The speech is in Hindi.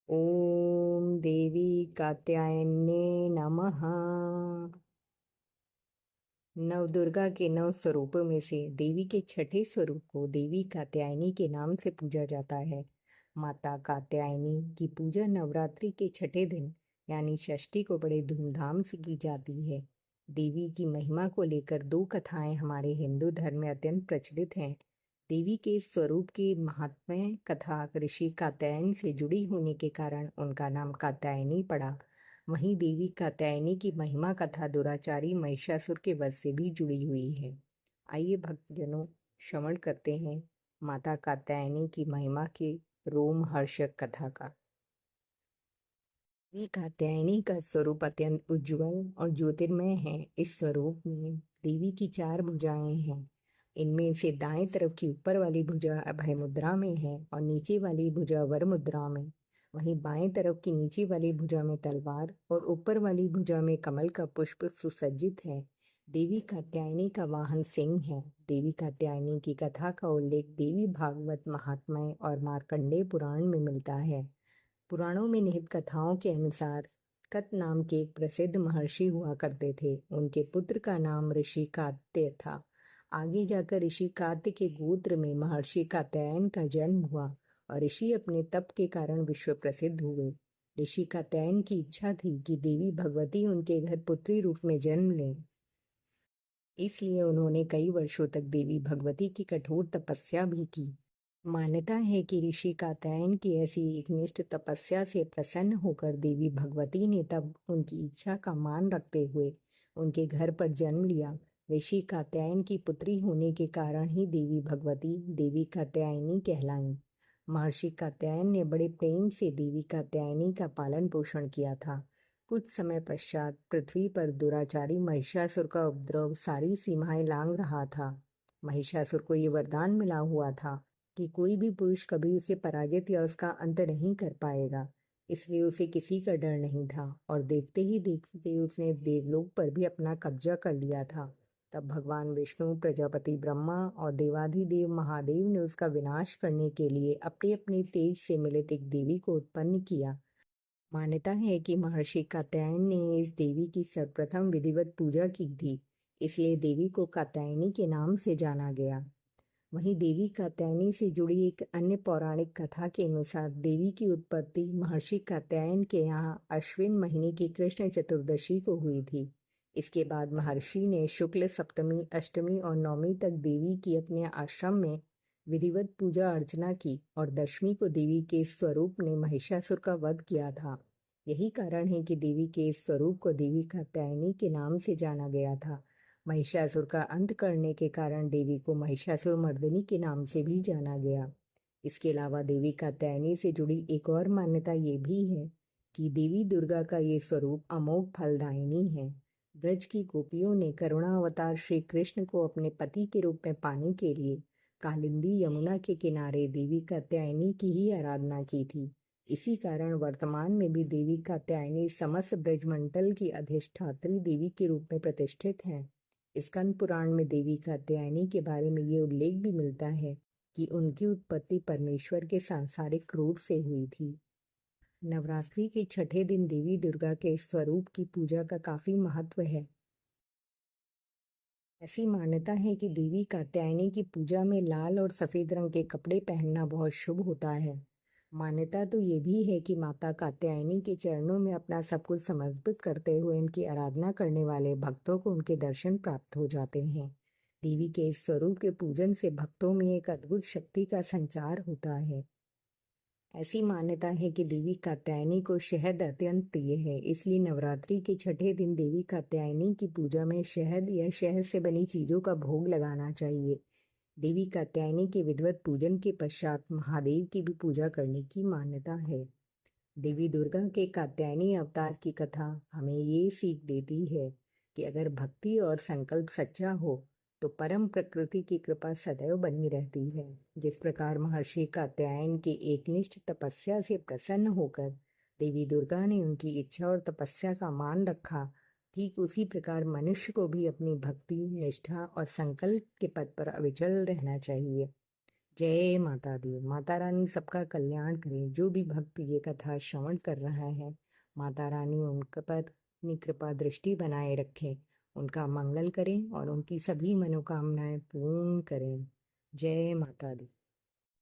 ओम देवी कात्यायन्ये नमः। नवदुर्गा के 9 स्वरूपों में से देवी के छठे स्वरूप को देवी कात्यायनी के नाम से पूजा जाता है। माता कात्यायनी की पूजा नवरात्रि के छठे दिन यानी षष्ठी को बड़े धूमधाम से की जाती है। देवी की महिमा को लेकर 2 कथाएं हमारे हिंदू धर्म में अत्यंत प्रचलित हैं। देवी के स्वरूप की महात्म्य कथा ऋषि कात्यायन से जुड़ी होने के कारण उनका नाम कात्यायनी पड़ा। वहीं देवी कात्यायनी की महिमा कथा दुराचारी महिषासुर के वध से भी जुड़ी हुई है। आइए भक्तजनों, श्रवण करते हैं माता कात्यायनी की महिमा के रोमहर्षक कथा का। देवी कात्यायनी का स्वरूप अत्यंत उज्ज्वल और ज्योतिर्मय है। इस स्वरूप में देवी की 4 भुजाएं हैं। इनमें से दाएं तरफ की ऊपर वाली भुजा अभय मुद्रा में है और नीचे वाली भुजा वर मुद्रा में। वहीं बाएं तरफ की नीचे वाली भुजा में तलवार और ऊपर वाली भुजा में कमल का पुष्प सुसज्जित है। देवी कात्यायनी का वाहन सिंह है। देवी कात्यायनी की कथा का उल्लेख देवी भागवत महात्म्य और मार्कंडेय पुराण में मिलता है। पुराणों में निहित कथाओं के अनुसार कत नाम के एक प्रसिद्ध महर्षि हुआ करते थे। उनके पुत्र का नाम ऋषि कात्य था। आगे जाकर ऋषि कात्य के गोत्र में महर्षि कात्यायन का जन्म हुआ और ऋषि अपने तप के कारण विश्व प्रसिद्ध हुए। ऋषि कात्यायन की इच्छा थी कि देवी भगवती उनके घर पुत्री रूप में जन्म लें। इसलिए उन्होंने कई वर्षों तक देवी भगवती की कठोर तपस्या भी की। मान्यता है कि ऋषि कात्यायन की ऐसी एकनिष्ठ तपस्या से प्रसन्न होकर देवी भगवती ने तब उनकी इच्छा का मान रखते हुए उनके घर पर जन्म लिया। ऋषि कात्यायन की पुत्री होने के कारण ही देवी भगवती देवी कात्यायनी कहलाईं। महर्षि कात्यायन ने बड़े प्रेम से देवी कात्यायनी का पालन पोषण किया था। कुछ समय पश्चात पृथ्वी पर दुराचारी महिषासुर का उपद्रव सारी सीमाएं लांघ रहा था। महिषासुर को ये वरदान मिला हुआ था कि कोई भी पुरुष कभी उसे पराजित या उसका अंत नहीं कर पाएगा। इसलिए उसे किसी का डर नहीं था और देखते ही देखते उसने देवलोक पर भी अपना कब्जा कर लिया था। तब भगवान विष्णु, प्रजापति ब्रह्मा और देवाधिदेव महादेव ने उसका विनाश करने के लिए अपने अपने तेज से मिलित एक देवी को उत्पन्न किया। मान्यता है कि महर्षि कात्यायन ने इस देवी की सर्वप्रथम विधिवत पूजा की थी, इसलिए देवी को कात्यायनी के नाम से जाना गया। वहीं देवी कात्यायनी से जुड़ी एक अन्य पौराणिक कथा के अनुसार देवी की उत्पत्ति महर्षि कात्यायन के यहाँ अश्विन महीने की कृष्ण चतुर्दशी को हुई थी। इसके बाद महर्षि ने शुक्ल सप्तमी, अष्टमी और नवमी तक देवी की अपने आश्रम में विधिवत पूजा अर्चना की और दशमी को देवी के स्वरूप ने महिषासुर का वध किया था। यही कारण है कि देवी के इस स्वरूप को देवी कात्यायनी के नाम से जाना गया था। महिषासुर का अंत करने के कारण देवी को महिषासुर मर्दिनी के नाम से भी जाना गया। इसके अलावा देवी कात्यायनी से जुड़ी एक और मान्यता ये भी है कि देवी दुर्गा का ये स्वरूप अमोघ फलदायिनी है। ब्रज की गोपियों ने करुणा अवतार श्री कृष्ण को अपने पति के रूप में पाने के लिए कालिंदी यमुना के किनारे देवी कात्यायनी की ही आराधना की थी। इसी कारण वर्तमान में भी देवी कात्यायनी समस्त ब्रजमंडल की अधिष्ठात्री देवी के रूप में प्रतिष्ठित हैं। स्कंद पुराण में देवी कात्यायनी के बारे में ये उल्लेख भी मिलता है कि उनकी उत्पत्ति परमेश्वर के सांसारिक क्रोध से हुई थी। नवरात्रि के छठे दिन देवी दुर्गा के स्वरूप की पूजा का काफी महत्व है। ऐसी मान्यता है कि देवी कात्यायनी की पूजा में लाल और सफेद रंग के कपड़े पहनना बहुत शुभ होता है। मान्यता तो ये भी है कि माता कात्यायनी के चरणों में अपना सब कुछ समर्पित करते हुए इनकी आराधना करने वाले भक्तों को उनके दर्शन प्राप्त हो जाते हैं। देवी के इस स्वरूप के पूजन से भक्तों में एक अद्भुत शक्ति का संचार होता है। ऐसी मान्यता है कि देवी कात्यायनी को शहद अत्यंत प्रिय है, इसलिए नवरात्रि के छठे दिन देवी कात्यायनी की पूजा में शहद या शहद से बनी चीजों का भोग लगाना चाहिए। देवी कात्यायनी के विधिवत पूजन के पश्चात महादेव की भी पूजा करने की मान्यता है। देवी दुर्गा के कात्यायनी अवतार की कथा हमें ये सीख देती है कि अगर भक्ति और संकल्प सच्चा हो तो परम प्रकृति की कृपा सदैव बनी रहती है। जिस प्रकार महर्षि कात्यायन की एकनिष्ठ तपस्या से प्रसन्न होकर देवी दुर्गा ने उनकी इच्छा और तपस्या का मान रखा, ठीक उसी प्रकार मनुष्य को भी अपनी भक्ति, निष्ठा और संकल्प के पद पर अविचल रहना चाहिए। जय माता दी। माता रानी सबका कल्याण करें। जो भी भक्त ये कथा श्रवण कर रहा है, माता रानी उन पर अपनी कृपा दृष्टि बनाए रखें, उनका मंगल करें और उनकी सभी मनोकामनाएं पूर्ण करें। जय माता दी।